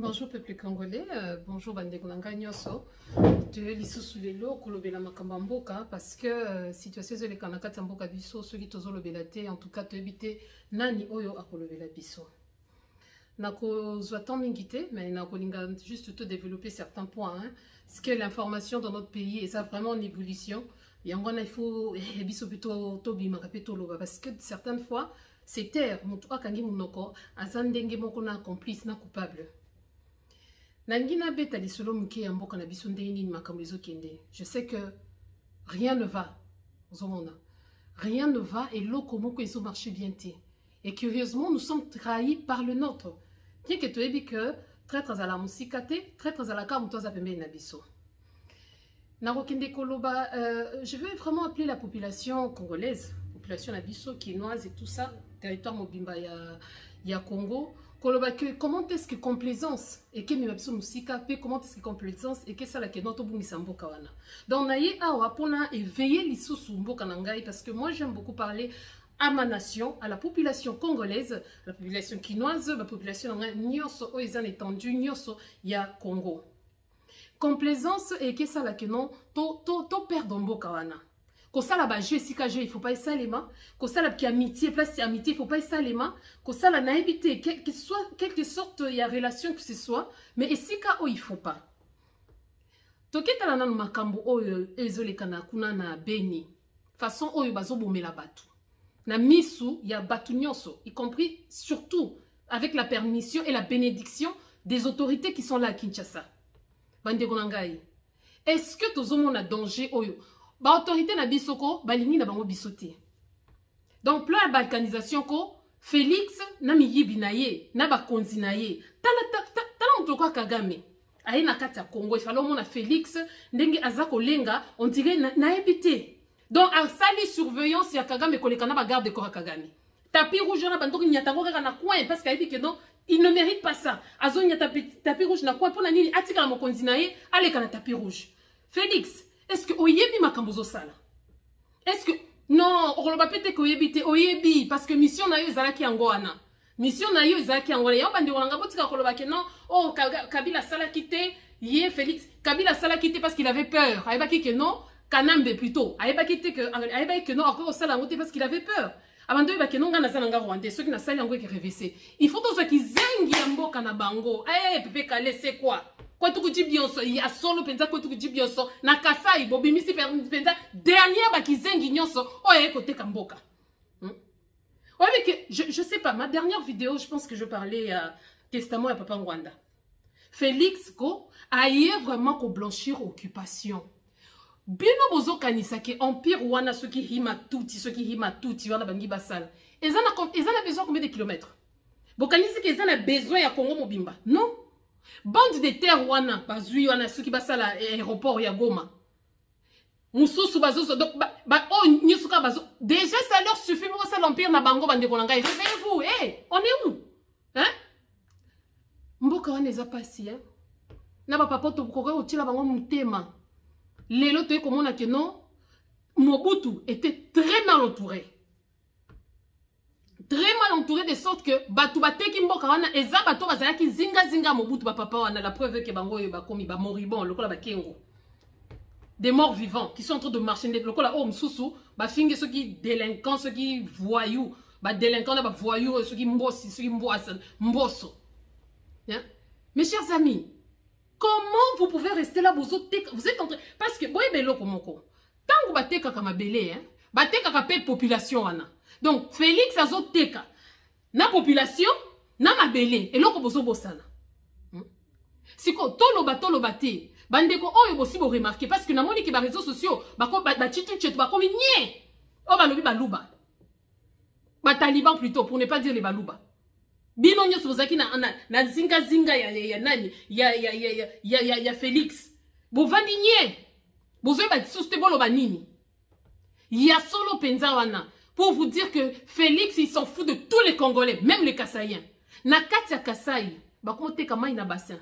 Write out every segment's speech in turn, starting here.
Bonjour peuple congolais, bonjour Bandekolanga Nyoso. De l'issue lelo kolobela makamba mboka parce que situation zole kanakata mboka biso ceux qui tozo lobela te en tout cas to éviter nani oyo akolobela biso. Nako zwa mingité mais nako linga juste te développer certains points hein. Parce que l'information dans notre pays est ça vraiment en ébullition. Yangona il faut biso plutôt tobi makapeto loba parce que certaines fois c'est terre mutu akangi munoko azandenge moko na complice na coupable. Nangina beta lisolo muke ya mboka na biso ndeni makambo ezokende. Je sais que rien ne va. Rien ne va et l'oko moko ezo marché bien té. Et curieusement, nous sommes trahis par le nôtre. Bien que tu aies dit que traîtres à la musikate, traîtres à la kamutoza pembe na biso. Narokende koloba, je veux vraiment appeler la population congolaise, population nabiso, quinoise et tout ça, territoire mobimba ya Congo. Comment est-ce que complaisance et que mimabiso musika comment est-ce que complaisance et que ça la que notre bungisa mboka wana. Donc naye awa pona éveiller lisusu mboka nangai parce que moi j'aime beaucoup parler à ma nation, à la population congolaise, la population quinoise, la population nyoso oizan étendu nyoso ya Congo. Complaisance et que ça la que non to perdre mboka wana. Ko sala ba jeu sika jeu il faut pas ça les mains, ko sala ki amitié place amitié il faut pas ça les mains, ko sala na éviter que soit quelque sorte il y a relation que ce soit mais sika o il faut pas. Toketa la nanu makambo oyo ezolekana kuna na Beni. Façon oyo bazo bomela batu. Na misu ya batu nyonso, y compris surtout avec la permission et la bénédiction des autorités qui sont là à Kinshasa. Bande konangai. Est-ce que tozomona a danger oyo? Ba autorité na bisoko balingi na bango bisoté. Donc plan de balkanisation ko Félix na miyibi na ye na ba konzi na ye. Tala mutoko Kagame. Aye na kati ya Congo il fallait mona Félix ndenge azako lenga on dirait na ebité. Donc à sali surveillance ya Kagame kolekana ba garde corps Kagame. Tapis rouge na bandoko nyatango kaka na coin parce qu'il dit que non il ne mérite pas ça. Azonya tapis rouge na coin pour na nini atika na mokonzi na ye aleka na tapis rouge. Félix est-ce que oyebi makambozo sala? Est-ce que non, on va peut-être que oyebi parce que mission na yo ezalaki yangoana. Mission na yo ezalaki yangoana. Ya bandi wanga botika koloba ke non, oh Kabila sala kité, yé Félix, Kabila sala kité parce qu'il avait peur. Ayebaki que non, Kanambe plutôt. Ayebaki que non encore sala ngote parce qu'il avait peur. Abando ba ke non ngana sala nga rwandais, ceux qui na sala ngo ke révessé. Il faut tous qui zengi ya mboka na bango. Eh pepe kale c'est quoi? Quoi tu dis bien ça, il y a solo penza quoi tu dis bien ça, na kasai bobimisi penza dernière ba kizengi nyonso oh côté kamboka. Ouais mais que je sais pas, ma dernière vidéo, je pense que je parlais testament à Papa Rwanda. Félix ko aye vraiment ko blanchir occupation. Bino bozo kanisa ke empire wana ceux qui hima tuti wana bangi basala. Ezana besoin combien de kilomètres? Bokanisi ke ezana besoin ya Congo mobimba. Non. Bande de terre wana bazui wana ceux qui basala aéroport ya Goma. Mususu bazo donc oh nyusuka bazo déjà ça leur suffit pour ça l'empire na bango bande kolanga réveillez-vous on est où hein mboka wana eza pasi hein na ba papa to koka otila bango mutema lelo to komona que non Mobutu était très mal entouré. Très mal entouré de sorte que batu bateki mboka wana eza bato bazalaki zinga Mobutu ba papa wana la preuve que bango ba komi ba moribond lokola ba kengo des morts vivants qui sont en train de marcher lokola oh msusu ba finge ceux qui délinquants ceux qui voyous ba délinquants ba voyous ceux qui mbossi ceux qui mbosso hein? Mes chers amis, comment vous pouvez rester là vous êtes en train parce que boy belo komoko tango bateka kama belé hein bateka ka pe population wana. Donc, Félix azoteka na population, na mabele, et loko bozo bosana. Siko, toloba te, bandeko oyo bosi bo remarquer, parce que na moni ki ba réseaux sociaux, bako ba chitu chetu, bako minye, o balobi baluba. Ba taliban plutôt, pour ne pas dire les baluba. Bino nyos bozaki na zinga ya nani, ya Félix. Bo vandi nye, bozo ba soste bolo banini. Ya solo penza wana. Pour vous dire que Félix, il s'en fout de tous les Congolais, même les Kassaïens. Na Katia Kassai, bah comment t'es comme un bassin?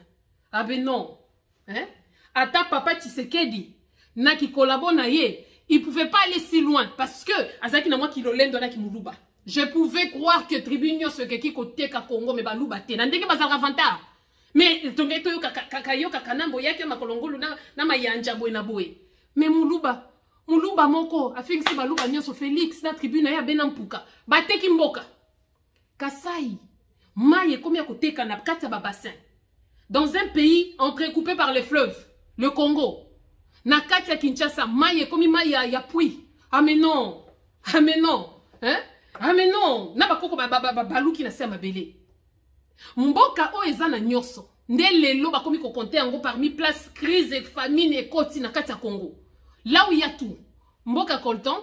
Ah ben non. Hein? Ata papa Tshisekedi, na qui collabore na ye, il pouvait pas aller si loin parce que azaki na moi qui l'olène dona qui moulouba. Je pouvais croire que tribunio ce qui côté ka Congo mais balouba te. Nandeke bazara vanta. Mais tongeto yo kakayo kakanambo yake makolongolo na mayanja boy na boy. Mais muluba moko afingisi baluba nyonso Félix na tribune ya benampuka. Bateki mboka. Kasai maye komi ya koteka na kati ya bassin. Dans un pays entrecoupé par les fleuves, le Congo. Na kati ya Kinshasa maye komi maye ya puits. Ah mais non. Ah mais non. Hein? Ah mais non. Na bakoko baluki na se mabele. Mboka o ezana nyoso. Nde lelo bakomi ko compter yango parmi place crise et famine et koti na kati ya Congo. Là où il y a tout. Mboka coltan,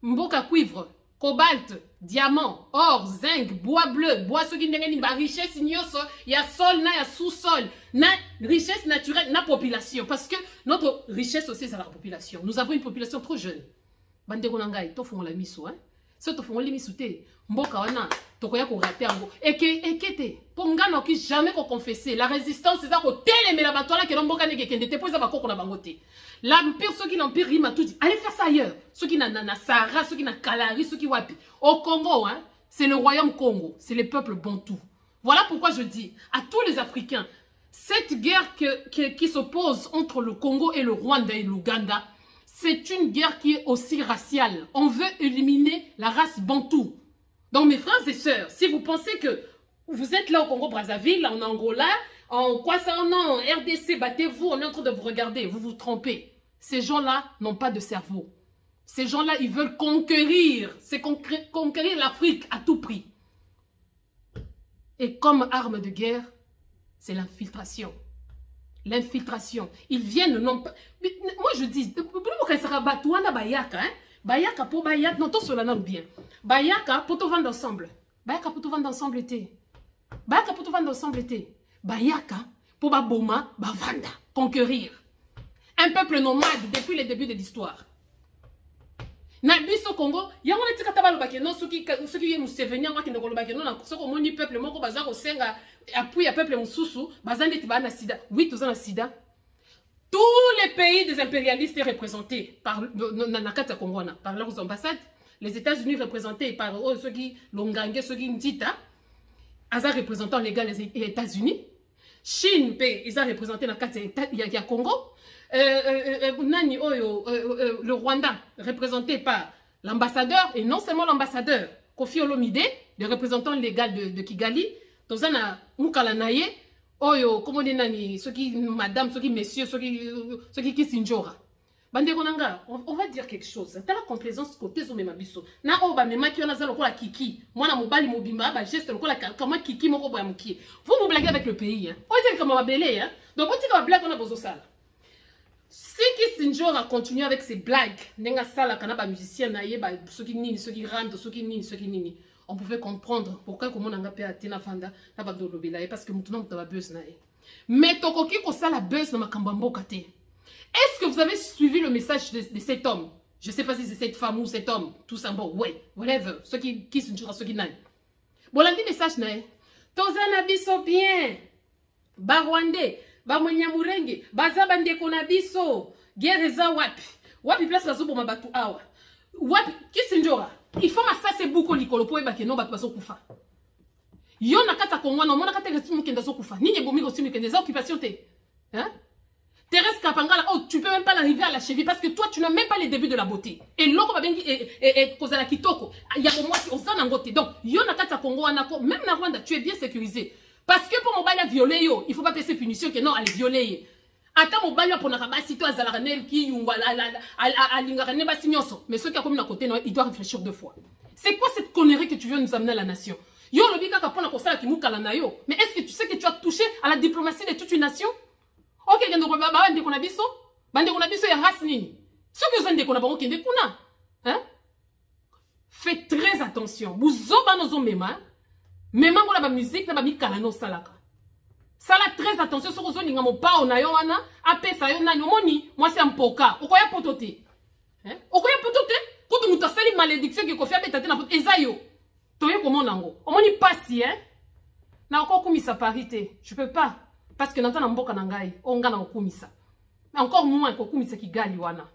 mboka cuivre, cobalt, diamant, or, zinc, bois bleu, bois soki ndenge ni ba richesse nyoso, ya sol na ya sous-sol, na richesse naturelle na population parce que notre richesse aussi c'est la population. Nous avons une population trop jeune. Bande konangai to fongola miso hein. Si tu fais les te mboka wana tokoya ko rater ngo ekete pongana ki jamais ko confesser la résistance c'est ça ko télémé la batola que mboka ne kende te poza bakoko na bangote l'empire ceux qui l'empire rima tout dit allez faire ça ailleurs ceux qui na Sahara ceux qui na Kalari ceux qui wapi au Congo hein c'est le royaume Congo c'est le peuple bantou. Voilà pourquoi je dis à tous les Africains cette guerre qui s'oppose entre le Congo et le Rwanda et l'Ouganda. C'est une guerre qui est aussi raciale. On veut éliminer la race bantou. Donc mes frères et sœurs, si vous pensez que vous êtes là au Congo-Brazzaville, en Angola, en RDC, battez-vous, on est en train de vous regarder, vous vous trompez. Ces gens-là n'ont pas de cerveau. Ces gens-là, ils veulent conquérir. C'est conquérir l'Afrique à tout prix. Et comme arme de guerre, c'est l'infiltration. L'infiltration. Ils viennent non pas. Moi je dis, Bayaka pour Bayaka, non, tout cela non bien. Bayaka pour tout vendre ensemble. Bayaka pour tout vendre ensemble été. Bayaka pour tout vendre ensemble été. Bayaka pour Baboma, Bavanda, conquérir. Un peuple nomade depuis le début de l'histoire. Na biso Congo, ya ngone tika tabalo bakeno soki ye Museveni ngwa kende kolobakeno na soko moni peuple moko baza ko senga appui à peuple mususu bazandi tiba na sida. Oui, tous en sida. Tous les pays des impérialistes représentés par Nakata Congona, par leurs ambassades, les États-Unis représentés par ceux qui Longange, ceux qui Ndita, Aza représentant légal les États-Unis, Chine, ils ont représenté Nakata Congo. Le Rwanda, représenté par l'ambassadeur, et non seulement l'ambassadeur, Kofi Olomide, le représentant légal de Kigali, Tozana Mukalanaye, Oyo, comment on dit, ceux qui, madame, ceux qui, messieurs, ceux qui Sinjora. Bande Konanga, on va dire quelque chose. T'as la complaisance côté zo mema biso. Na oba mema ki on a zalo kola kiki. Moi na mobali mobimba ba geste kola comment kiki moko boya muki. Vous blaguez avec le pays hein. On dit comment va belé hein. Donc on dit qu'on blague on a besoin ça. Si Kissinger a continué avec ses blagues, nenga sala kanaba musicien na yeba ceux qui nini, ceux qui rentrent, ceux qui nini, on pouvait comprendre pourquoi comment on a payé Tina Fanda na ba do lobela parce que maintenant on va buzz na. Mais tokoki ko sala buzz na makambambo kate. Est-ce que vous avez suivi le message de cet homme? Je ne sais pas si c'est cette femme ou cet homme, tout ça bon, ouais, whatever, ceux qui sont ceux qui n'aillent. Bon, lundi message nae. Tozana biso bien. Barwande. Ba mwenyamurenge, bazaba ndeko na biso, gereza wapi. Wapi place bazo pour mabatu awa. Wapi Kisinjora. Il faut ça c'est beaucoup likolo po eba keno batu bazo kufa. Yo na kata Kongo na mona kata retu mukenda zo kufa. Nini bomi ko simi kenda za occupation te. Hein? Thérèse Kapangala, oh, tu peux même pas l'arriver à la cheville parce que toi tu n'as même pas les débuts de la beauté. Et l'autre va bien et kozala kitoko. Il y a pour moi on s'en angote. Donc yo na kata Kongo anako même na Rwanda tu es bien sécurisé. Parce que pour mon bail à violer, il ne faut pas passer punition que non, elle est violée. Attends, mon bail pour n'avoir si toi, Zalaranel, qui, à l'Ingarane, mais ceux qui ont commis à côté, il doit réfléchir deux fois. C'est quoi cette connerie que tu veux nous amener à la nation? Yo, le bika kapon a constat qui mouka la nayo. Mais est-ce que tu sais que tu as touché à la diplomatie de toute une nation? Ok, gando baba bande konabiso, bande konabiso ya race nini. Ceux qui ont des konabango qui des kuna, hein? Faites très attention. Vous obanozo mema. Mais même la musique na ba mikala no salaka. Sala très attention sur ozo ninga mo pa ona yo wana apesa yo na moni moi c'est un poka. Okoya potote. Hein? Okoya potote kutu mutasali malédiction ke kofia betate na pot ezayo. Toye comment nango. Omoni pasi hein. Na encore kumisa parité. Je peux pas parce que naza na mboka na ngai onga na kumisa. Encore moins ko kumisa kigali wana.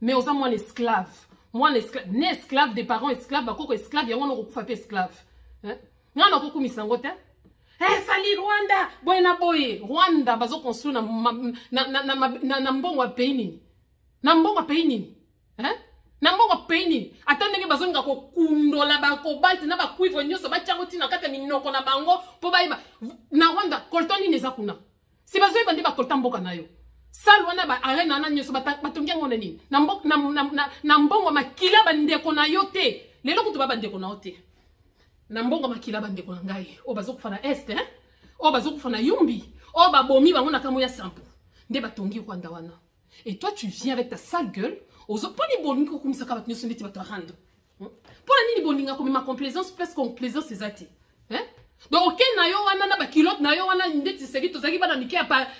Mais oza moi l'esclave. Moi l'esclave, né esclave des parents esclaves bakoko esclave ya wana ko kufa pe esclave. Hein? Non, non, Eh, sali Rwanda. Boyena boye. Rwanda, bazo construire na mbongo pays nini. Na mbongo pays nini. Hein? Na mbongo pays nini. Attendez bazo nga ko kundola ba cobalt na ba cuivre nyoso ba tiangoti na kata minoko na bango po ba na Rwanda colton ni neza kuna. Si bazo bandi ba colton mboka na yo. Salwana ba arena na nyoso batongia ngone nini. Na mbongo makila bandeko na yo te. Lelo kutu ba bandeko na yo te. Na mbongo makila bandeko na ngai. O bazo kufana este, hein? O bazo kufana yumbi. O ba bomi bango na kamo ya sampo. Nde batongi Rwanda wana. Et toi tu viens avec ta sale gueule. Ozo poni bolingo kumisa ka batnyo sondeti batarando. Pour la nini bolinga comme ma complaisance presque complaisance c'est zati. Hein? Donc OK na yo wana na ba kilote na yo wana ndeti série tozaki bana mike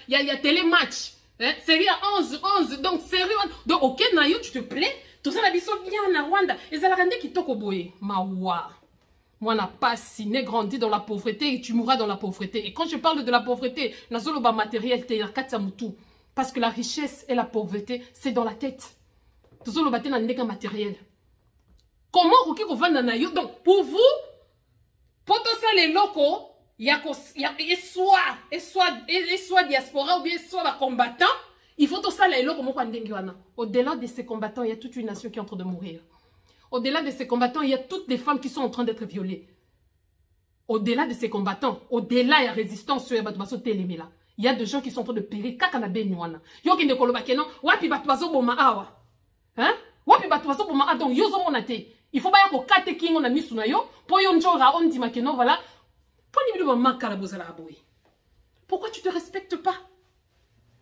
ya télé match. Hein? Série à 11 donc série donc OK na yo tu te plais. Tout ça la biso bien na Rwanda. Ezala rende kitoko boye. Mawa. Moi, n'a pas si né grandi dans la pauvreté et tu mourras dans la pauvreté. Et quand je parle de la pauvreté, nazoloba matériel te katsamutu. Parce que la richesse et la pauvreté, c'est dans la tête. Nazoloba te na ndeka matériel. Comment roki ko vanda na yo? Donc, pour vous, pour tout ça les locaux, il y a soit diaspora ou bien soit combattant, il faut tout ça les locaux mo ndenge wana. Au-delà de ces combattants, il y a toute une nation qui est en train de mourir. Au-delà de ces combattants, il y a toutes les femmes qui sont en train d'être violées. Au-delà de ces combattants, au-delà de la résistance, il y a des gens qui sont en train de périr. Yo qui ne koloba kenon, wapi batwazo boma awa. Hein? Wapi batwazo boma a donc yozo monate. Il faut pas yako kate kingo na misu na yo, po yo njora on di makeno voilà. Poni bido mama kala bozala aboy. Pourquoi tu te respectes pas?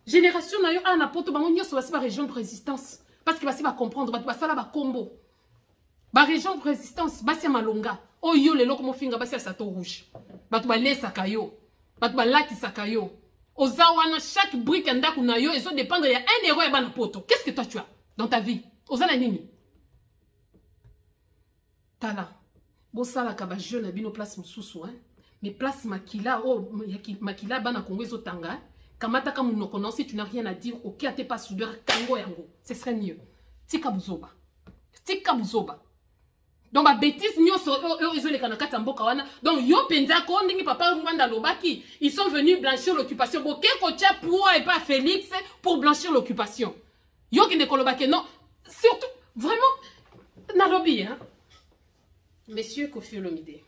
Génération na yo ana poto bango nyoso basi ba région de résistance parce que basi ba comprendre ba sala ba combo. Ba région de résistance, basi ya malonga. O yo lelo komo finga basi ya sato rouge. Batu ba lesa kayo. Batu ba laki sakayo. Ozawana chaque brique ndaku na yo, ils ont dépendre il y a 1 euro et bana poto. Qu'est-ce que toi tu as dans ta vie? Ozana nini? Tala. Bo sala ka ba jeune na bino place mususu hein. Mais place makila makila bana Congo ezotanga. Kamata ka munoko non si tu n'as rien à dire, OK ate pas soudeur kango yango. Ce serait mieux. Tika buzoba. Tika buzoba. Donc ba bêtise nyoso ils ont les kanakata mboka wana. Donc yo penza ko ndingi papa Rwanda lobaki, ils sont venus blanchir l'occupation. Boké ko tia pour et pas Félix pour blanchir l'occupation. Yo qui ne kolobaki non, surtout vraiment na lobby hein. Messieurs Koffi Olomide.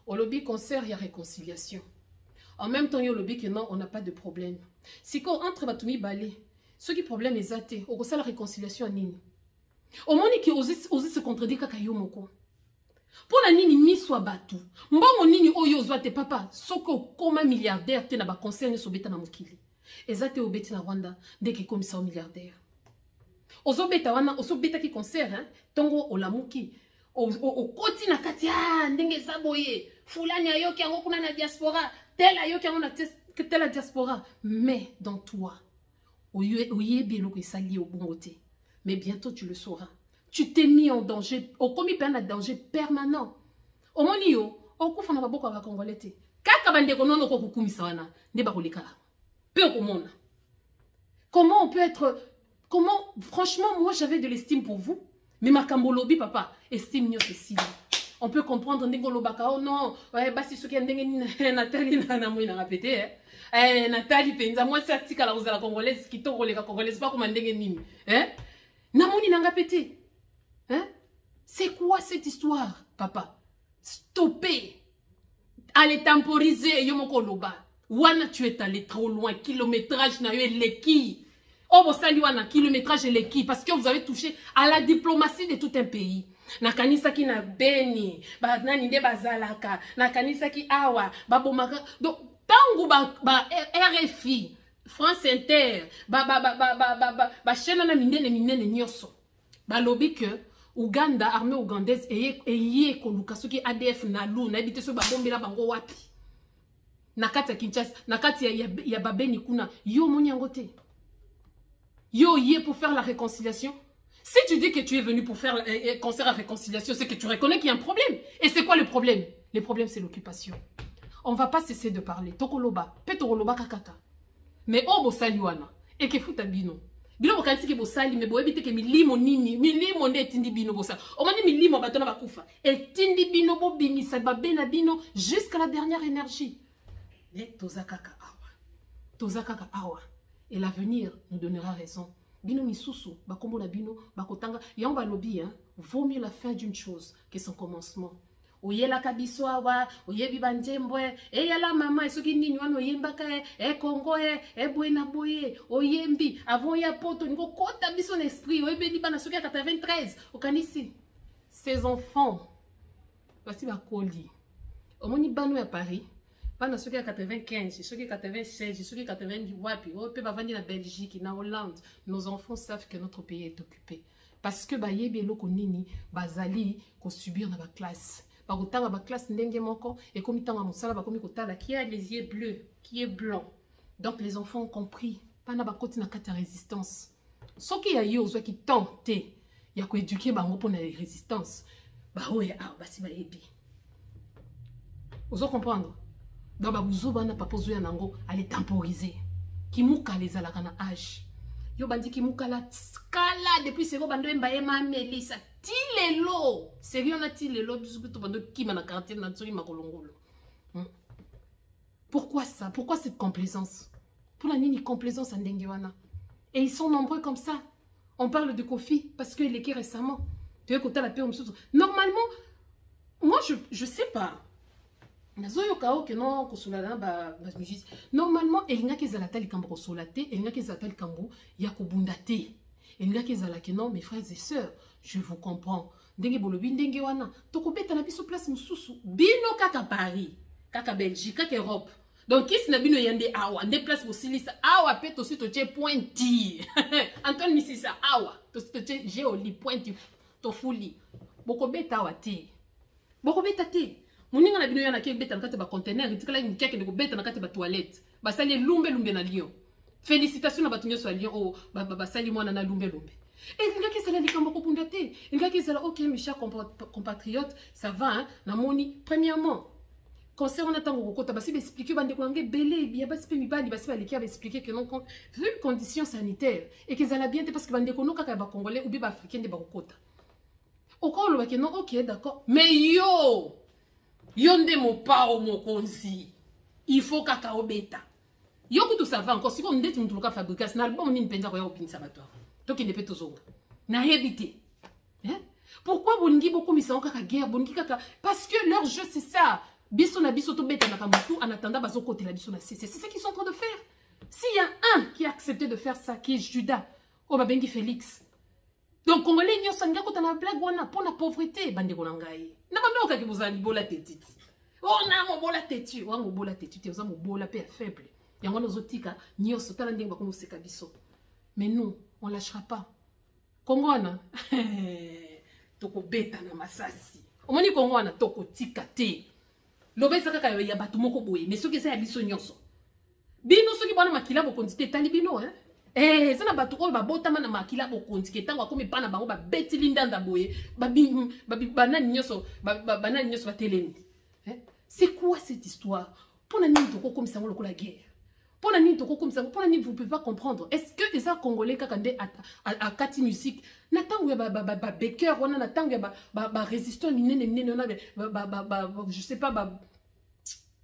Au lobby concert il y a réconciliation. En même temps yo lobby que non, on n'a pas de problème. Si ko entre batumi balé, ce qui problème est athée, au ça la réconciliation à nini. Au moment qui ose se contredire kaka yo moko. Pour la nini mi soit batu. Mbongo nini oyo zoate papa. Soko koma milliardaire te na ba concerne so beta na mokili. Ezate obeti na Rwanda dès comme ça milliardaire. Ozo beta wana ozo beta ki concert hein. Tongo olamuki. O koti na kati ndenge zaboye. Fulani ayo ki yango kuna na diaspora. Tel ayo ki yango na tel la diaspora. Mais dans toi. Oye bielo ko sali au bongote. Mais bientôt tu le sauras. Tu t'es mis en danger, au commis peine à danger permanent. Au monio, au coup, on a beaucoup à Congolais. Comment on peut être. Comment, franchement, moi j'avais de l'estime pour vous. Mais ma Kambolobi, papa, estime mieux ceci. On peut comprendre, oh non, ouais, bah c'est ce qui est Nathalie, n'a répété, hein. Nathalie, penza, moi c'est article à la Congolaise, qui t'ont les Congolaises, pas comme un déguenime, hein. Namoni n'a pété. Hein? C'est quoi cette histoire, papa? Stoppez. Allez temporiser, yomoko loba. Wana tu es allé trop loin. Kilométrage na yo leki. Oh, vous sali wana kilométrage leki. Parce que vous avez touché à la diplomatie de tout un pays. Nakanisa ki na beni. Ba nani de bazalaka. Nakanisa ki awa. Ba bomaka. Donc, tango ba RFI. France Inter, chaîne na minene nyoso. Ba lobby que Uganda, armée ougandaise, eye koluka soki ADF na lu, na habite so ba bombe la bango wapi. Nakati ya Kinshasa, nakati ya babeni kuna, yo moni angote. Yo yé pour faire la réconciliation. Si tu dis que tu es venu pour faire concert à réconciliation, c'est que tu reconnais qu'il y a un problème. Et c'est quoi le problème? Le problème c'est l'occupation. On va pas cesser de parler. Tokoloba, petoroba kakaka. Mais oh bo saliwana et que futa bino. Bino bokanisi ke bosali me boyebi te ke milimo nini milimo nde etindi bino bosala omoni milimo bato na bakufa etindi bino bobimisa babe na bino jusqu'à la dernière énergie mais toza kaka awa et l'avenir nous donnera raison bino misusu bakombo na bino bakotanga yango balobi hein vaut mieux la fin d'une chose que son commencement oyela kabiso awa oyebi banjembwe eyala mama esoki nini wana oyembaka Congo boye na boye oyembi avant ya poto niko kota biso na esprit oyebeli bana soki ya 93 okanisi ces enfants voici bakoli omoni bano ya Paris bana soki ya 95 soki 96 soki 90 wapi ope bavandi na Belgique na Hollande nos enfants savent que notre pays est occupé parce que bayebi eloko nini bazali ko subir na ba classe bakotanga ba classe ndenge moko et comme tanga mosala bakomi kotala qui a les yeux bleus qui est blanc donc les enfants ont compris pana bakoti na kata résistance soki ya yo ozwa ki tente ya ko éduquer bango pour na résistance ba oya basi bayebi ozo comprendre donc babuzo bana papozo ya nango aller temporiser kimuka les alaka na âge yo bandi kimuka la skala depuis seko bando mbaye ma melisa tilelo sérieux na tilelo biso to bando kima na quartier na tsori makolongolo pourquoi ça pourquoi cette complaisance pour la nini complaisance ndenge wana et ils sont nombreux comme ça on parle de Kofi parce qu'il est qui récemment tu veux côté la paix normalement moi je sais pas normalement elinga kezala likambo kosola te elinga kezala likambo ya kobunda te elinga kezala ke non mes frères et sœurs je vous comprends ndenge bolobi ndenge wana tokobeta na biso place mususu bino kaka Paris kaka Belgique kaka Europe donc kisi na bino yande awa nde place bosilisa awa pe to sito che pointi Antoine Misisa awa to sito che geoli pointi to fuli bokobeta awa te bokobeta te Moninga na bino yana ke beta na kati ba conteneur itikala ni keke de beta na kati ba toilette basali lumbe na Lyon félicitations na batunyo so Lyon basali mwana na lumbe et il y a qui sala likambo ko bunda te il y a qui sala OK mes chers compatriotes ça va hein na moni premièrement concernant na tango kokota basi expliquer bande ko ngé belé bien basi pe mibali basi baleki ba expliquer que non vu les conditions sanitaires et qu'ils allaient bien parce que bande ko no kaka ba congolais ou bien ba africain de ba kokota okolo ba que non OK d'accord mais Yonde mo pao mo konzi. Il faut kaka obeta. Yoko tout ça va encore. Si on dit que nous fabriquer un album, on ne peut pas faire ça. Donc il ne peut pas tout na habité. Pourquoi bongi beaucoup mis en kaka guerre bongi kaka parce que leur jeu c'est ça. Biso na biso to beta na kamutu en attendant bazo côté la biso na c'est ça qu'ils sont en train de faire. S'il y a un qui a accepté de faire ça qui est Judas, Obabengi Félix. Donc congolais nyo sanga ko na blague wana pour la pauvreté bande ko ngai. Na bambe okaki bozali bola teti. Oh na mo bola teti, wa mo bola teti te mo bola pe faible. Yango nozotika nyo sotala ndenge bakomo seka biso. Mais nous, on lâchera pas. Kongwana toko beta na masasi. Omoni kongwana toko tika te. Lobesa kaka ya batu moko boye, mais soki ça ya biso nyonso. Bino soki bana makila bo kondite tali bino hein. Ça na batu oyo babotama na makila bokonzi ke tango akomi pana bango babeti lindanda boye banani nyoso batelemi c'est quoi cette histoire pour nani toko comme ça lokola guerre pour nani toko comme ça pour nani vous pouvez pas comprendre est-ce que les congolais kakande à kati musique na tango ya ba becker wana na tango ya ba résistant minene na je sais pas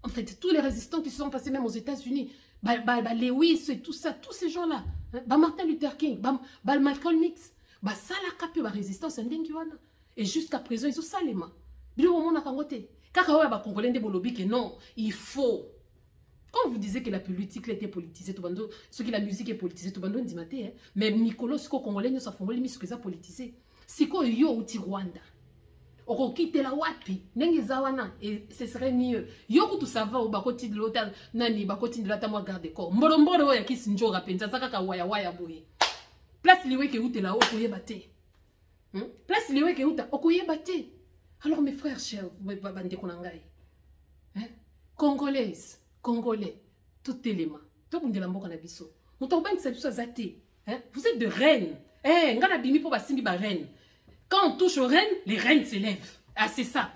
en fait tous les résistants qui se sont passés même aux États-Unis Lewis et tout ça, tous ces gens-là, Martin Luther King, Malcolm X, ça la capé la résistance et jusqu'à présent ils ont ça les mains. Bien au monde à Kangote. Kakawa ba congolais de bolobi que non, il faut. Quand vous disiez que la politique était politisée, tout bando, ce que la musique est politisée, tout bando dit maté, mais Nicolas ce congolais ne s'en mis ce que ça politisé. C'est quoi yo ou Rwanda? Oko quitte la wapi nenge zawana et ce serait mieux yoko tout ça va au bakoti de l'hôtel nani bakoti de la tamwa garde corps mboro ya kisinjo rapenza saka waya boye place liwe ke uta la okoye baté place liwe ke uta okoye baté alors mes frères chers bande konangai congolaises congolais tout élément to bundela mboka na biso muto banki sa biso zaté vous êtes de reines ngana bimi po basimbi ba reine. Quand on touche aux reines, les reines s'élèvent. Ah, c'est ça.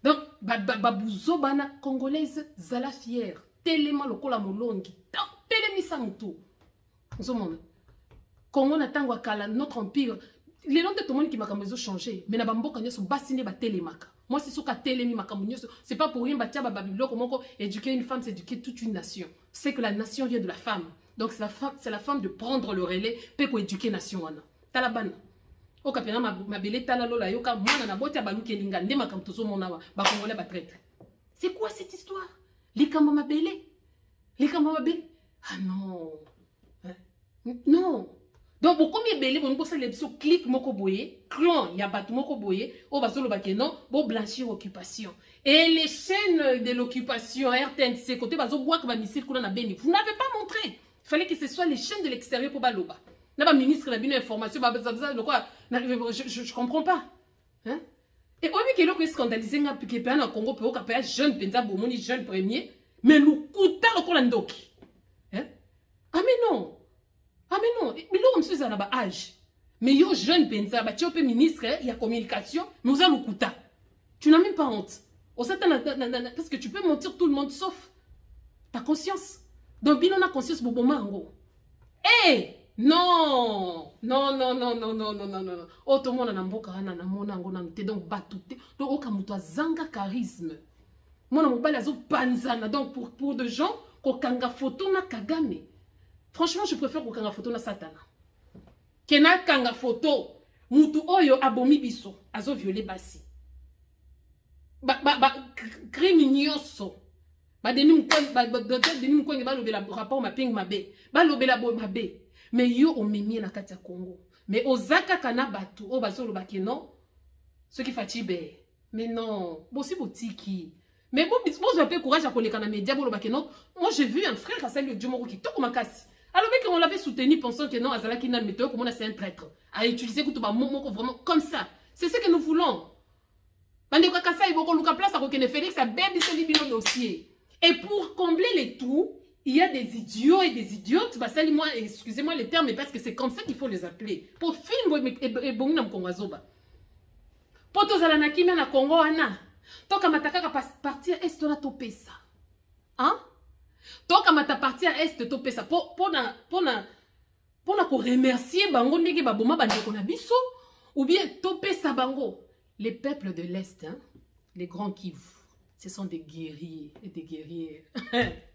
Donc, babouzo bana congolaise zala fière. Tellement le kola molongi. Tellement ça muto. Congo na tango kala notre empire. Les noms de tout le monde qui m'a changé. Mais na bamboka nyoso basine ba télémaka. Moi c'est ce qu'a télémi makambo nyoso. C'est pas pour rien batia ba babilo comment éduquer une femme, c'est éduquer toute une nation. C'est que la nation vient de la femme. Donc c'est la femme de prendre le relais pour éduquer nation wana. Talabana. O kapena ma belé talalola yoka mwana na botia baluki linga nde makambo tozo mona ba congolais ba traître. C'est quoi cette histoire? Likamba ma belé. Likamba ma belé. Ah non. Hein? Non. Donc, beaucoup de belé, on peut les clic moko boye, clan, ya batu moko boye, o basolo bakeno, bo blanchir occupation. Et les chaînes de l'occupation, RTNC, côté bazo bois que ba missile kuna na beni, vous n'avez pas montré. Il fallait que ce soit les chaînes de l'extérieur pour baloba. N'a pas ministre la bine information, je comprends pas. Hein? Et au lieu que l'on scandalisé nga piqué en Congo pour qu'après jeune penza bomoni jeune premier, mais le kuta le kolandoki. Hein? Ah mais non. Ah mais non, mais là, on se fait un âge. Mais yo jeune pensa, tu es ministre, il y a communication, mais vous avez le kouta. Tu n'as même pas honte. Parce que tu peux mentir tout le monde sauf ta conscience. Donc, bien on a conscience pour bon mango. Eh, non, non, non, non, non, non, non, non, non. Oh, tout le monde a un mboka, na mona ngo na mte donc batouté. Donc, au kamuto zanga charisme. Moi, na mobile azo panzana. Donc, pour des gens, ko kanga photo na kagame. Franchement, je préfère qu'on photo na satana. Kena kanga photo, mutu oyo abomi biso, azo violé basi. Criminioso. Deni mkwenye ba lobela rapport ma ping mabe. Ba lobela bo mabe. Mais yo omemi na kati ya Congo. Mais ozaka kana batu o bazo lobaki non. Ce qui fatibe. Mais non, bosi botiki. Mais bon, vous avez courage à coller na média bo lobaki non. Moi j'ai vu un frère Kasali Odjomoro qui toko makasi. Alors mec on l'avait soutenu pensant que non Azala qui n'a météo comme on a c'est un traître. À utiliser kutuba momo vraiment comme ça. C'est ce que nous voulons. Bande kwa kasa iboko luka place à Rokene Félix a baby ce libino dossier. Et pour combler les tout, il y a des idiots et des idiotes. Bah, moi, excusez-moi les termes, mais parce que c'est comme ça qu'il faut les appeler. Pour film et bon nam Congo azoba. Pour tous ala nakimia na Congo ana. Toka mataka partir est na topesa. Hein? Toka mata partir est topesa. Pour na ko remercier bango ndenge ba boma bandeko na biso ou bien topesa bango. Les peuples de l'Est, hein, les grands Kivu, ce sont des guerriers et des guerrières.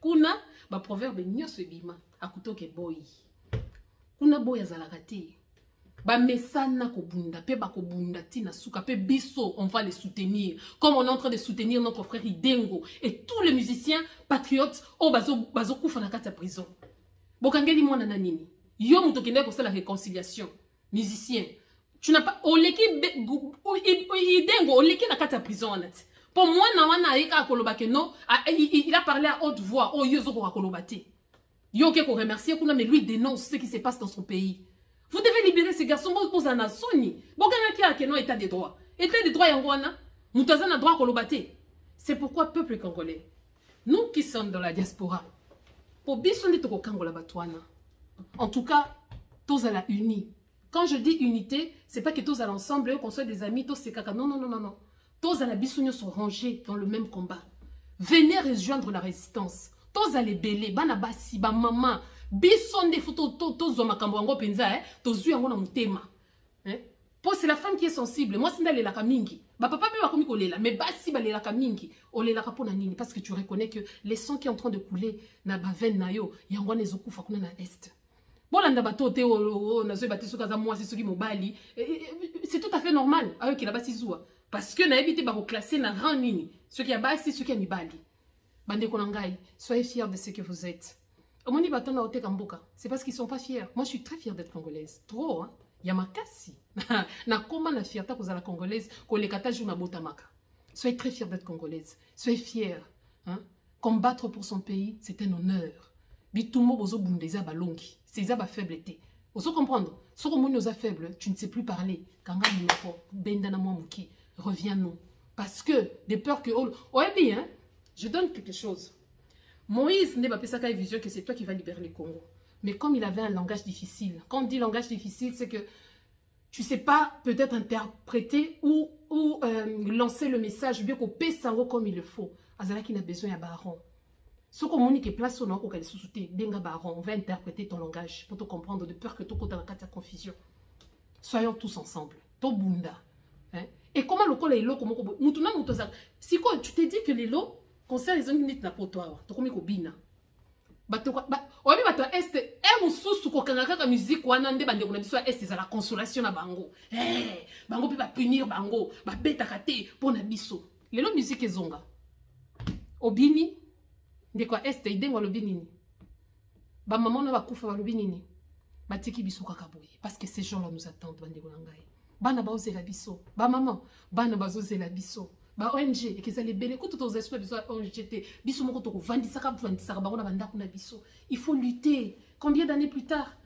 Kuna, ba proverbe nyoso bima, akuto ke boy. Kuna boy azalakate. Ba mesana ko bunda, pe ba ko bunda tina suka, pe biso, on va les soutenir. Comme on est en train de soutenir notre frère Idengo et tous les musiciens patriotes, oh bazo kufa na kati ya prison. Bokangeli mwana na nini? Yo mutokende ko la réconciliation. Musicien. Tu n'as pas oleki Idengo oleki na kati ya prison anati. Pour moi na wana aika kolobake non, il a parlé à haute voix. Oh yo zoko kolobate. Yo ke ko remercier kuna mais lui dénonce ce qui se passe dans son pays. Vous devez libérer ces garçons pour na soni. Bokanga ki a ke non état de droit. État de droit yango wana, mutaza na droit kolobate. C'est pourquoi peuple congolais, nous qui sommes dans la diaspora, pour biso ndi to kangola batwana. En tout cas, tous à la unis. Quand je dis unité, c'est pas que tous à l'ensemble, qu'on soit des amis, tous c'est caca. Non, non, non, non, non. Tous à la bissounio sont rangés dans le même combat. Venez rejoindre la résistance. Tous à les belés, banabasi, ba maman, bisson des photos, tous au makambo penza, tous yu yango na mutema. Pour c'est la femme qui est sensible. Moi, c'est d'aller la kamingi. Ba papa peut pas comme kolela, mais basi ba la kamingi. Olela kapona nini parce que tu reconnais que les sangs qui est en train de couler na ba veine na yo, yango na ezokufa kuna na est. C'est tout à fait normal. Parce que na évité de classer na rang nini. Ceux qui a bassi, ceux qui a mibali. Bande konangai, soyez fiers de ce que vous êtes. C'est parce qu'ils sont pas fiers. Moi, je suis très fière d'être congolaise. Trop, hein. Yamakasi. Na koma na fierté que vous la congolaise, que les katajou na botamaka. Soyez très fiers d'être congolaise. Soyez fiers. Hein. Combattre pour son pays, c'est un honneur. Bitumo bozo bundeza balongi. C'est ça, faiblesse. Vous comprendre? Si on est faible, tu ne sais plus parler. Reviens-nous. Parce que, de peur que... Oh, bien, je donne quelque chose. Moïse n'est pas ça vision que c'est toi qui vas libérer le Congo. Mais comme il avait un langage difficile, quand on dit langage difficile, c'est que tu ne sais pas peut-être interpréter ou lancer le message bien qu'au Pessango comme il le faut. Azala qui n'a besoin à Baron. Ce qu'on m'a dit que place on a qu'elle sous-souté, benga baron, on va interpréter ton langage pour te comprendre de peur que tu côté dans la confusion. Soyons tous ensemble. Tobunda. Hein? Et comment le col est l'eau, comment si quoi, tu t'es dit que les lots, concert les hommes n'étaient pas pour toi, tu comme bina. Obi bato est mususu ko kanga kaka musique wana nde bande kuna biso est la consolation na bango. Bango pe ba punir bango, ba beta kate pour na biso. Lelo musique ezonga. Obini de quoi est idengo lobini ni. Ba maman na ba kufa ba lobini ni. Batiki biso kaka boye parce que ces gens là nous attendent bande kuna ngai. Bana ba ozela biso, ba maman, bana ba ozela biso. Ba ONG et que ça les belle écoute tous espèces besoin ONG biso moko to vandisaka bango na banda kuna biso. Il faut lutter. Combien d'années plus tard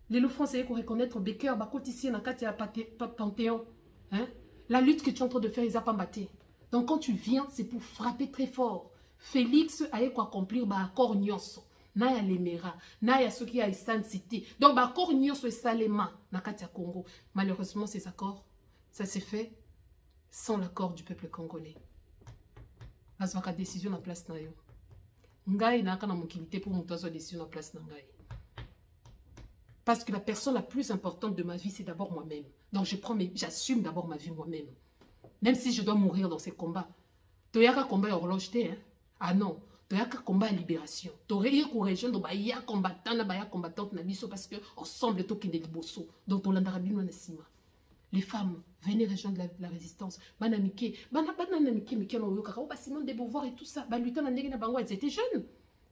les lots français qu'on reconnaître Becker ba ici na katia Panthéon, hein? La lutte que tu es en train de faire ils a pas batté. Donc quand tu viens c'est pour frapper très fort. Félix a quoi accomplir ba accord nyonso. Na ya lemera, na ya ceux qui a San City. Donc ba accord nyonso et salema na katia Congo. Malheureusement ces accords ça s'est fait sans l'accord du peuple congolais. Azwaka décision en place na yo. Ngai na kana mokilité pour monter sa décision en place na ngai. Parce que la personne la plus importante de ma vie c'est d'abord moi-même. Donc j'assume d'abord ma vie moi-même. Même si je dois mourir dans ces combats. Toyaka combat horloge te hein. Ah non, toyaka combat libération. Toreye ko rejoindre ba ya combattant na ba ya combattante na biso parce que ensemble to kende liboso. Donc to landara bino na sima. Les femmes, venez rejoindre la résistance. Banamike, banamike, Mikel Oyoka, Simone de Beauvoir et tout ça. Lutin na Bango, elles étaient jeunes.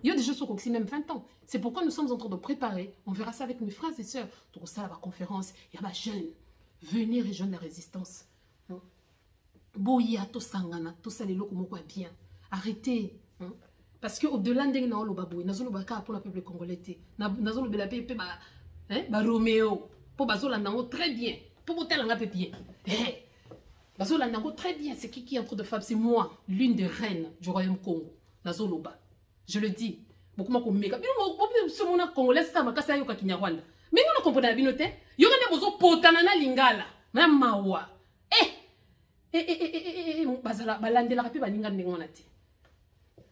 Il y a des jeunes qui ont même 20 ans. C'est pourquoi nous sommes en train de préparer. On verra ça avec mes frères et sœurs. Donc ça, la conférence, il y a des jeunes. Venez rejoindre la résistance. Boya, to sangana, to ça les locaux bien. Arrêtez. Parce qu'au-delà de na olobaboui, nazolo baka pour le peuple congolais. Nazolo belape pe ba Roméo. Pour bazola nango très bien. Pour botter la peu bien. Bazo la nango très bien. C'est qui est entre deux femmes? C'est moi, l'une des reines du royaume Congo. Nazoloba. Je le dis. Beaucoup moins comme méga. Mais ce monde congolais ça m'a cassé yoka kinyarwanda. Mais on a compris la binote. Yoka ne bozo potanana lingala. Même mawa. Bazala balande la rapé balinga ndengonati.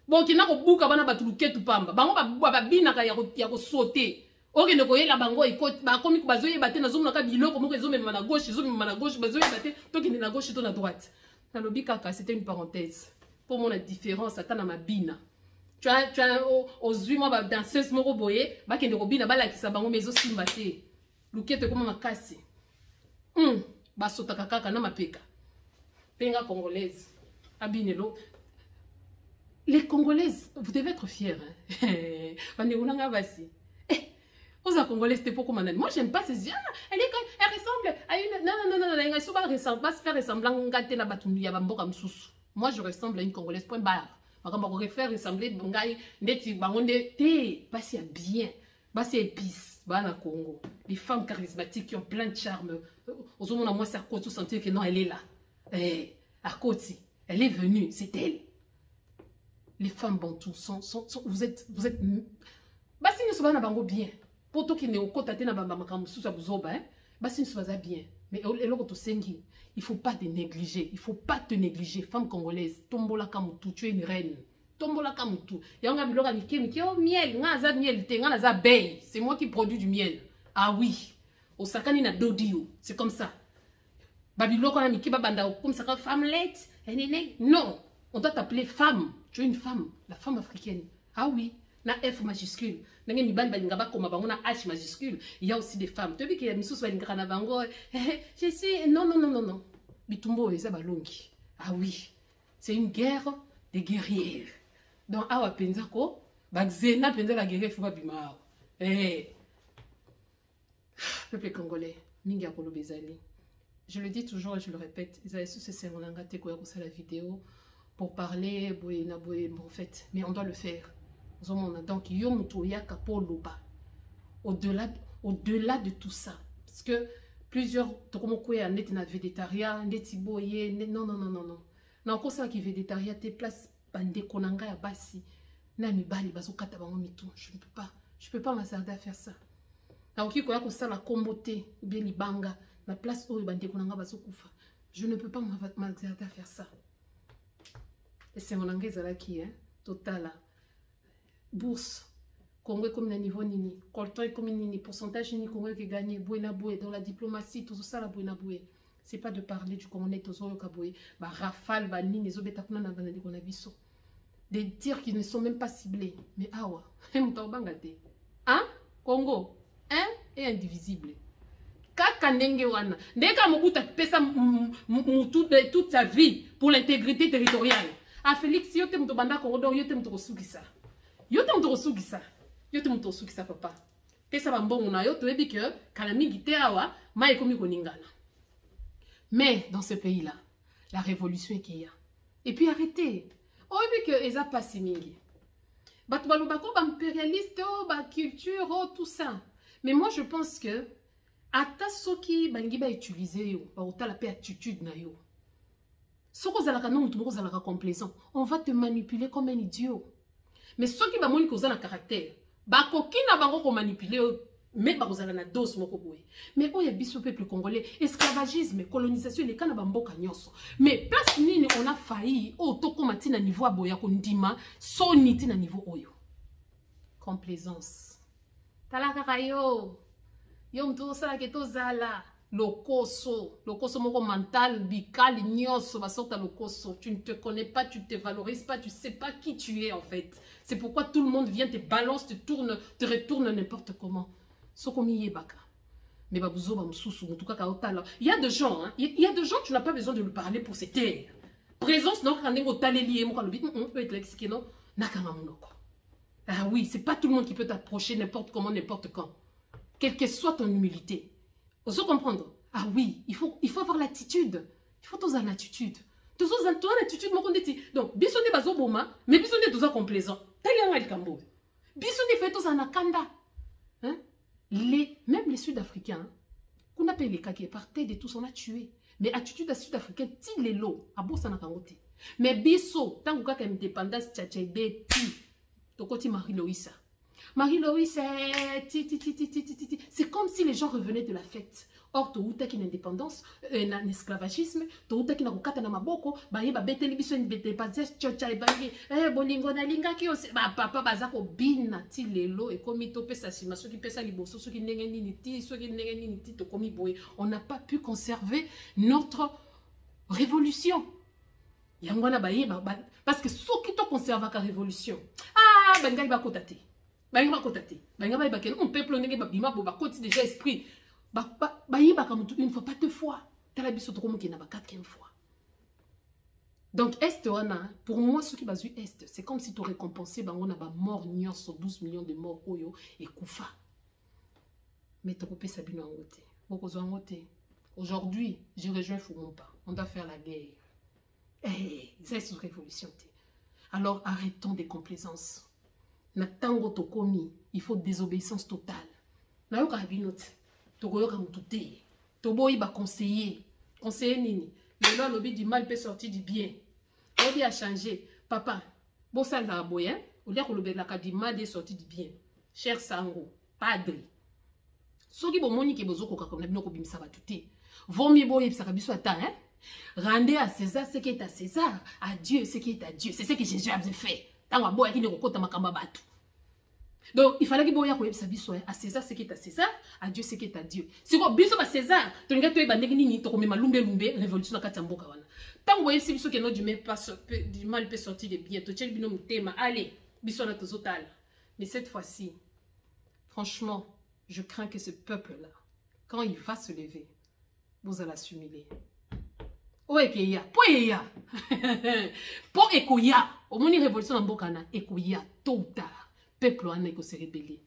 Bon kina ko buka bana batuluke tupamba. Bango ba bina ka ya ko sauter. Ok, ne koye la bango ikote ba komi ko bazoye baté na zomu na ka biloko moko ezo mema na gauche, ezo mema na gauche, bazoye baté to ki na gauche to na droite. Na lobi kaka, c'était une parenthèse. Pour mon la différence ata na mabina. Tu as ozui moi ba danseuse moko boye, ba kende ko bina ba la kisa bango mezo simba té. Lukete comme makasi. Ba sota kaka na mapeka. Penga congolaise. Abinelo. Les Congolaises, vous devez être fiers. Bande unanga basi. Aux Congolais, c'était pour comment. Moi, j'aime pas ces gens. Elle ressemble à une. Non. Elle ressemble pas se faire ressembler à la Batumbi à Bamboka Msous. Moi, je ressemble à une Congolaise. Point barre. Quand on refaire ressembler à Bangaï, Neti, Bangonde, t'es, pas si bien. Pas si épice. Bana Congo. Les femmes charismatiques qui ont plein de charme. Aux hommes, moi, c'est à côté, sentir que non, elle est là. À côté. Elle est venue. C'est elle. Les femmes bantous sont. Vous êtes. Bah, si nous sommes bango bien. Pour tout qui n'est au côté de la maman, sous sa bouzoba, si nous sommes bien. Mais il ne faut pas te négliger. Il ne faut pas te négliger. Femme congolaise, tombola kamutu, tu es une reine. Tombola kamutu. Il y a un bilora miel, miel, c'est moi qui produis du miel. Ah oui. Au sakani na dodio. C'est comme ça. Babiloko na miki babanda comme ça femmelette. Non. On doit t'appeler femme. Tu es une femme. La femme africaine. Ah oui. Na F majuscule. Il y a aussi des femmes. Tu sais qu'il y a des femmes. Je sais. Non. Bitumbo est balongi. Ah oui. C'est une guerre des guerrières. Donc, awa penzako. Bagzena penza la guerre faut bimao. Peuple congolais. Mingi akolo bezali. Je le dis toujours et je le répète. Ils avaient sous ce sermonanga te koya la vidéo pour parler en fait. Mais on doit le faire. Donc, au-delà de tout ça, parce que plusieurs végétariens, non. Non, comme ça qui végétarien te place bande konanga ya basi, na mibali bazokata bango mitu. Je peux pas m'azarder à faire ça. Na oki koya ko sala kombote ou bien libanga na place oyo bande konanga bazokufa. Je ne peux pas m'azarder à faire ça. Et c'est mon angé zalaki hein, total. bourse. Congo est comme le niveau nini. Colton est comme nini. Pourcentage nini Congo qui gagne. Bouena boué. Dans la diplomatie, tout ça, la bouena boué. C'est pas de parler du Congolais, tout ça, kaboué. Bah, rafale, bah, nini, les obéta, qu'on a dans qu'on a vu ça. Des tirs qui ne sont même pas ciblés. Mais ah ouais. Hein? Congo. Un et indivisible. Kaka ndenge wana. Ndeka mobuta pesa toute sa vie pour l'intégrité territoriale. Ah Félix, yo te muto banda Congo, yo te muto kosukisa. Yo te muto kosukisa. Yo te muto kosukisa papa. Pesa bambongo na yo to ebi que kala mingi te awa, ma ekomi koningana. Mais dans ce pays-là, la révolution est qu'il y a. Et puis arrêtez. Oh ebi que eza pasi mingi. Bato balobako ba impérialiste, ba culture, oh tout ça. Mais moi je pense que ata soki bangi ba utiliser yo, ba otala pe attitude na yo. Soko zalaka non mutu boko zalaka complaisant, on va te manipuler comme un idiot. Mais soki ba moni koza na caractère, ba kokina bango ko manipuler mais ba kozala na dose moko boye. Mais oya biso peuple congolais, esclavagisme, colonisation les kana ba mboka nyonso. Mais place nini on a failli o toko matina niveau aboya ko ndima, so niti na niveau oyo. Complaisance. Talaka kayo. Yo mtu sala keto zala lokoso moko mental bical nyonso ba sorta lokoso. Tu ne te connais pas, tu te valorises pas, tu sais pas qui tu es en fait. C'est pourquoi tout le monde vient te balance, te tourne, te retourne n'importe comment. Sokomi yebaka. Mais babuzo ba msusu en tout cas kaotala. Il y a des gens hein, il y a des gens tu n'as pas besoin de lui parler pour se taire. Présence non kande otaleli mo kalobi peut être l'expliquer non nakanga monoko. Ah oui, c'est pas tout le monde qui peut t'approcher n'importe comment n'importe quand. Quelle que soit ton humilité. Vous comprendre? Ah oui, il faut avoir l'attitude. Il faut avoir l'attitude. Tu as l'attitude, mon conditi. Donc, bisonne bazo boma, mais bisonne tous complaisant. Talian al kambo. Bisonne fait tous anakanda. Hein? Même les Sud-Africains, qu'on appelle les cas qui partaient de tous, on a tué. Mais attitude à Sud-Africain, ti les lots, à bossa na kangote. Mais biso, tant que quand indépendance tchatchebe ti, tokoti Marie-Louisa. Marie-Louise, c'est comme si les gens revenaient de la fête. Or, tu as une indépendance, un esclavagisme, tu as une kokata na maboko, ba yeba beteli biso une bete pas chocha e bangi, bolingo na linga ki ose ba papa bazako bina ti lelo e komi to pesa sima soki pesa liboso soki ndenge nini ti soki ndenge nini ti to komi boye. On n'a pas pu conserver notre révolution. Yangwana ba yeba parce que soki to conserver la révolution. Ah, bangai ba kotate. Baïba kotate, baïba baken, on peuple n'engage pas bima boba côté déjà esprit, baïba comme une fois pas deux fois, t'as la biso trop qui n'a pas quatrième fois. Donc est wana, pour moi ce qui base est, c'est comme si tu récompensé on a mort nion sur 12 millions de morts oyo et koufa. Mais tu peux sabino angote, bokozo angote. Aujourd'hui, je rejoins Fumumpa, on doit faire la guerre. Eh, c'est une révolution. Alors arrêtons des complaisances. Na tango tokomi, il faut désobéissance totale. Na yo karabinote, tokoyo kamutute, toboyi ba conseiller nini. Le lobby du mal peut sortir du bien. On dit à changer, papa. Bon ça la boyen, on dit que le la du mal est sorti du bien. Cher Sango, padre. Soki bo moni ke bozo koka comme na binoko bimisa ba tuté. Vomi boye bisaka biso ata hein. Rendez à César ce qui est à César, à Dieu ce qui est à Dieu. C'est ce que Jésus a fait. Donc, il fallait que Boya koyebisa biso à César ce qui est à César, à Dieu ce qui est à Dieu. Si vous biso à César, tu n'as pas de to komema lumbe révolution na katamboka wana. Tant que boyebisa biso que non du mal peut sortir de bien, to tchel bino mutema, allez, biso na tozotal. Mais cette fois-ci, franchement, je crains que ce peuple-là, quand il va se lever, vous allez l'assimiler. Oekeya, poeya. Po ekoya. Au moins, révolution en Bokana, ekoya, tôt ou tard, peuple en éco se rébeller.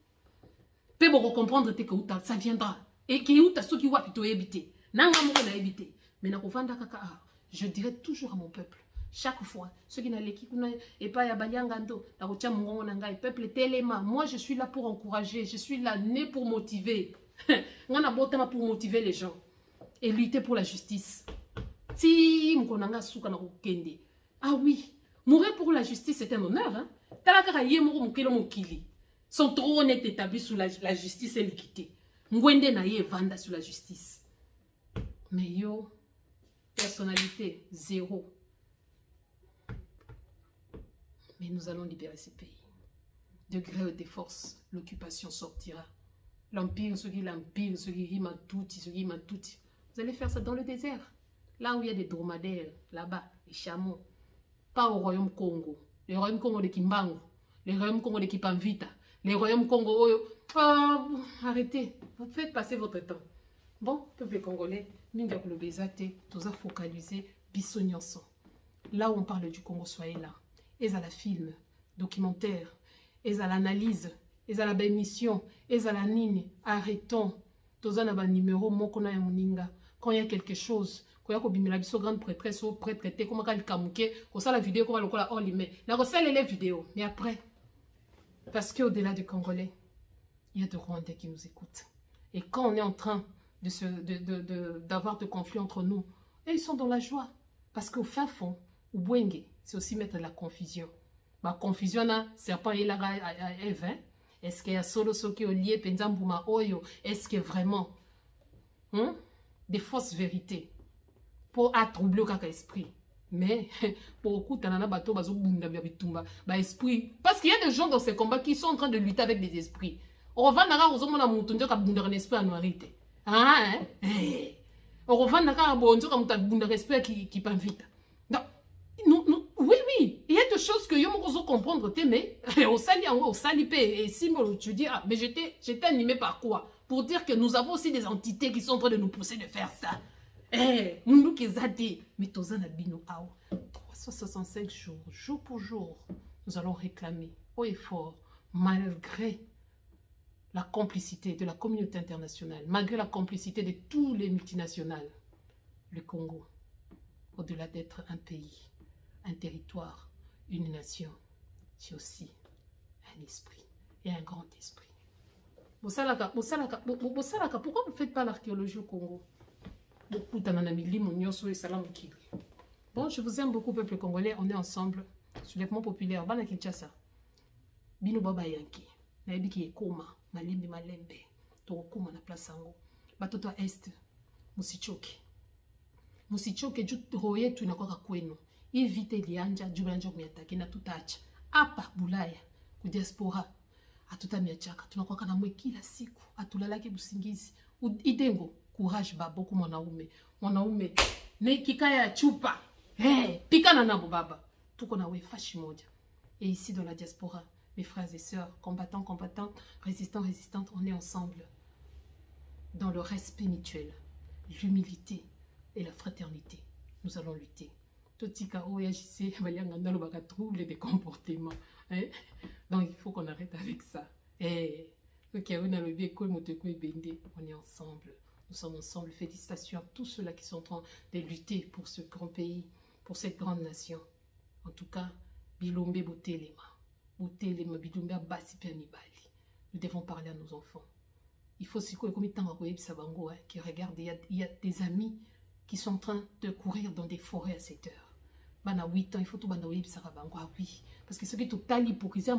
Peu pour comprendre que ça viendra. Et que ou ta so qui wa plutôt éviter. Nanga mo na éviter. Mais na kovanda kaka, je dirais toujours à mon peuple, chaque fois, ceux qui n'ont l'équipe et pas ya baliangando, la rocha mongo nanga, peuple téléma. Moi, je suis là pour encourager, je suis là né pour motiver. On a beau temps pour motiver les gens et lutter pour la justice. Si mkonanga souka na kokende. Ah oui, mourir pour la justice c'est un honneur hein. Talaka ye moko mokelo mokili. Son trône est établi sous la justice et l'équité. Ngwende na ye vanda sur la justice. Mais yo personnalité zéro. Mais nous allons libérer ce pays. de gré des forces, l'occupation sortira. L'empire, ce qui rime tout, vous allez faire ça dans le désert. Là où il y a des dromadaires, là-bas, les chameaux. Pas au royaume Congo. Le royaume Congo de Kimbangu, le royaume Congo de Kipanvita, le royaume Congo... Oh, arrêtez, faites passer votre temps. Bon, peuple congolais, nous avons le Bézate, nous avons focalisé, Bissonyanson. Là où on parle du Congo, soyez là. Et à la film, documentaire, et à l'analyse, et à la bémission, et à la nine, arrêtons. Nous avons un numéro, Mokona et Moninga. Quand il y a quelque chose, quand il y a une grande prêtresse ou prêtre, comment il y a kamouké, on sait la vidéo, comment on l'a enlimé. La recette, les vidéos. Mais après, parce qu'au-delà du Congolais, il y a des Rwandais qui nous écoutent. Et quand on est en train d'avoir de conflits entre nous, et ils sont dans la joie. Parce qu'au fin fond, au Bwenge, c'est aussi mettre de la confusion. Ma confusion, là, serpent et la Eve. Est-ce qu'il y a solo soki au lié, penzambuma oyo? Est-ce que vraiment, des fausses vérités pour troubler au esprit? Mais, pour beaucoup, esprit. Parce qu'il y a des gens dans ces combats qui sont en train de lutter avec des esprits. On va dans un esprit à noirité. Ah, hein? On revend dans esprit qui peut vite. Oui, oui, il y a des choses que yo m'ont comprendre, mais au sali et si tu dis, ah, mais j'étais animé par quoi? Pour dire que nous avons aussi des entités qui sont en train de nous pousser de faire ça. Nous qui zadi, mais tozan abino ao. 365 jours, jour pour jour, nous allons réclamer haut et fort, malgré la complicité de la communauté internationale, malgré la complicité de tous les multinationales, le Congo, au-delà d'être un pays, un territoire, une nation, c'est aussi un esprit et un grand esprit. Pourquoi vous ne faites pas l'archéologie au Congo? Bon, je vous aime beaucoup, peuple congolais. On est ensemble. Soulèvement populaire. Bana Kinshasa. Bino Baba Yanki. Naebi ki ekoma. Malembe malembe. Tokoma na place ango. Batoto est. Musichoke. Musichoke ju roye tu na kwa kwenu. Invite lianja jubanja miataki na tutacha. Apa Bulaya ku diaspora. Atuta miachaka. Tunakuwa kana mwe kila siku. Atulalake busingizi. Idengo. Courage babo mwanaume. Mwanaume. Ne kikaya chupa. Pikana nabo baba. Tuko na we fashi moja. Et ici dans la diaspora, mes frères et sœurs, combattants, combattantes, résistants, résistantes, on est ensemble. Dans le respect mutuel, l'humilité et la fraternité. Nous allons lutter. Totika OYJC, trouble des comportements. Donc il faut qu'on arrête avec ça. On est ensemble. Nous sommes ensemble. Félicitations à tous ceux-là qui sont en train de lutter pour ce grand pays, pour cette grande nation. En tout cas, Bilombe Botelema. Botelema, Bilombe Basipi Mibali. Nous devons parler à nos enfants. Il faut aussi que qui regardent, il y a des amis qui sont en train de courir dans des forêts à cette heure. Bana 8 ans, il faut tout oui. Parce que ce qui est total hypocrisie,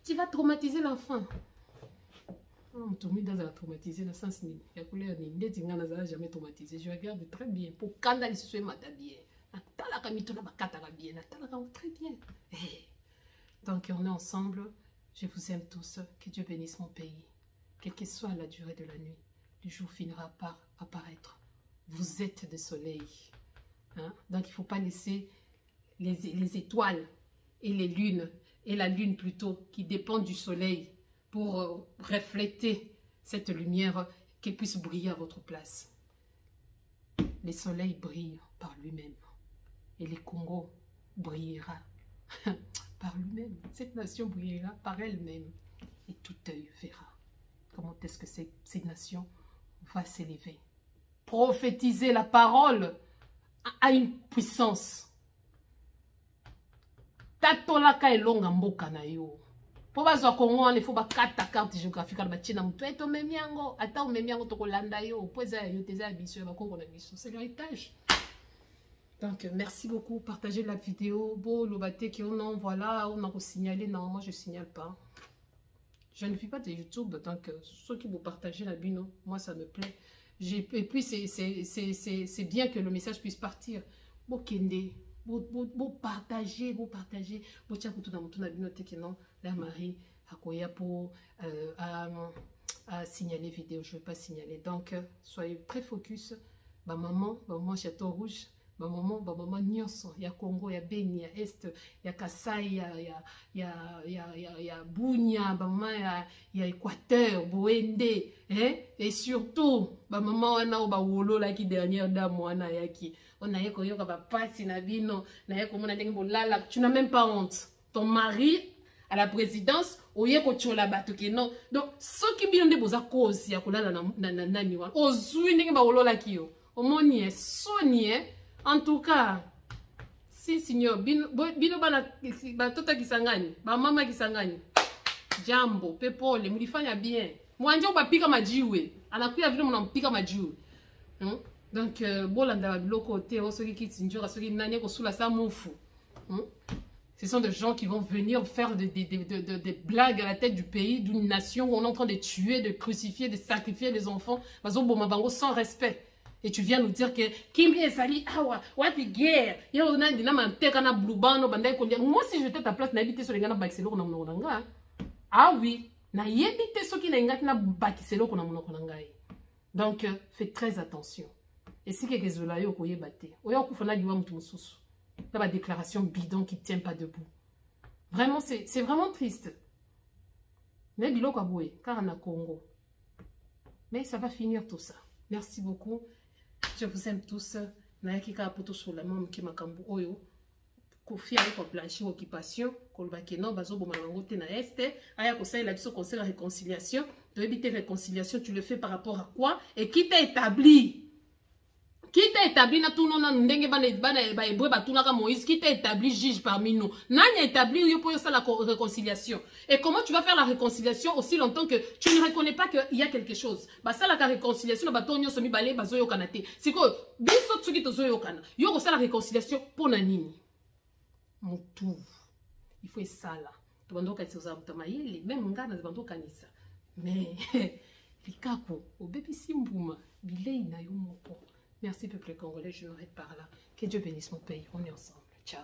tu vas traumatiser l'enfant. Traumatisé dans le sens jamais traumatisé. Je regarde très bien. Pour quand il se bien. Très bien. Donc on est ensemble. Je vous aime tous. Que Dieu bénisse mon pays. Quelle que soit la durée de la nuit, le jour finira par apparaître. Vous êtes des soleils. Donc il ne faut pas laisser les étoiles et les lunes, et la lune plutôt, qui dépendent du soleil, pour refléter cette lumière, qu'elle puisse briller à votre place. Le soleil brille par lui-même. Et le Congo brillera par lui-même. Cette nation brillera par elle-même. Et tout œil verra comment est-ce que cette nation va s'élever. Prophétiser la parole a une puissance. Tatolaka elonga mboka na yo. Pour bazo Congo, il faut ba carte géographique ba tina mutu eto memiango, ata o memiango to kolanda yo, poza yo teza biso ba Congo na biso, c'est l'héritage. Donc merci beaucoup, partagez la vidéo. Bon le baté qui on voilà, on a signalé, non moi je signale pas. Je ne vis pas de YouTube, donc ceux qui vous partagez la bino, moi ça me plaît. Et puis c'est bien que le message puisse partir. Bokende, Vous partagez, vous tiens tout dans mon noté que non, la Marie a quoi pour signaler vidéo, je ne vais pas signaler. Donc, soyez très focus. Maman, Château Rouge, maman Nyonso, il y a Congo, il y a Beni, il y a Est, il y a Kassai, il y a Bunia, il y a Équateur, Boende, hein? Et surtout, maman, on a Wolo là qui dernière dame, on a yaki. On a yako yoka pasi na bino, na yako mona dengi bolala, tu n'as même pas honte. Ton mari à la présidence, oye ko chola bato ke non. Donc, ceux qui bino de boza cause ya kolala na niwa. Ozui ndenge ba wolo la kiyo. Omoni soni en tout cas. Si signor bino bana tota kisangani, ba mama kisangani. Jambo, pepole, mulifanya bien. Mwanje ba pika majiwe. Anakuya vile mna mpika majiwe. Donc, bolanda ba biloko te o soki kitinjora soki nanye ko sula sa mufu. Ce sont des gens qui vont venir faire des blagues à la tête du pays, d'une nation où on est en train de tuer, de crucifier, de sacrifier les enfants. Sans respect. Et tu viens nous dire que Kimbi et Sali, wapi guerre. Moi, si j'étais à ta place, n'habiter sur les gars na. Ah oui, na yebite so ki na ingati na bakiselo kona monoko na ngai. Donc, faites très attention. Et si quelqu'un est là, vous battre. La déclaration bidon qui ne tient pas debout. Vraiment, c'est vraiment triste. Mais bilo kaboué, car on a Congo. Mais ça va finir tout ça. Merci beaucoup. Je vous aime tous. Naaki ka poto sur la main qui m'a kambu oyo. Kofi avec ko blanchir occupation, kolba kenon bazo bomango te na este, aya ko ça il a dit conseil de réconciliation. De éviter réconciliation, tu le fais par rapport à quoi et qui t'a établi? Qui t'a établi na tout non ndenge ba hébreu ba tunaka Moïse, qui t'a établi juge parmi nous? Nani établi yo pour ça la réconciliation? Et comment tu vas faire la réconciliation aussi longtemps que tu ne reconnais pas qu'il y a quelque chose? Bah ça la réconciliation ba tonyo somi balé bazo yo kanate. C'est quoi biso tsuki tozo yo kana. Yo ko ça la réconciliation pour nani? Mon tout. Il faut ça là. To bando ka tsoza mutamayeli même ngana bando kanisa. Mais likako obebi simbuma bilei na yo moko. Merci peuple congolais, je m'arrête par là. Que Dieu bénisse mon pays. On est ensemble. Ciao.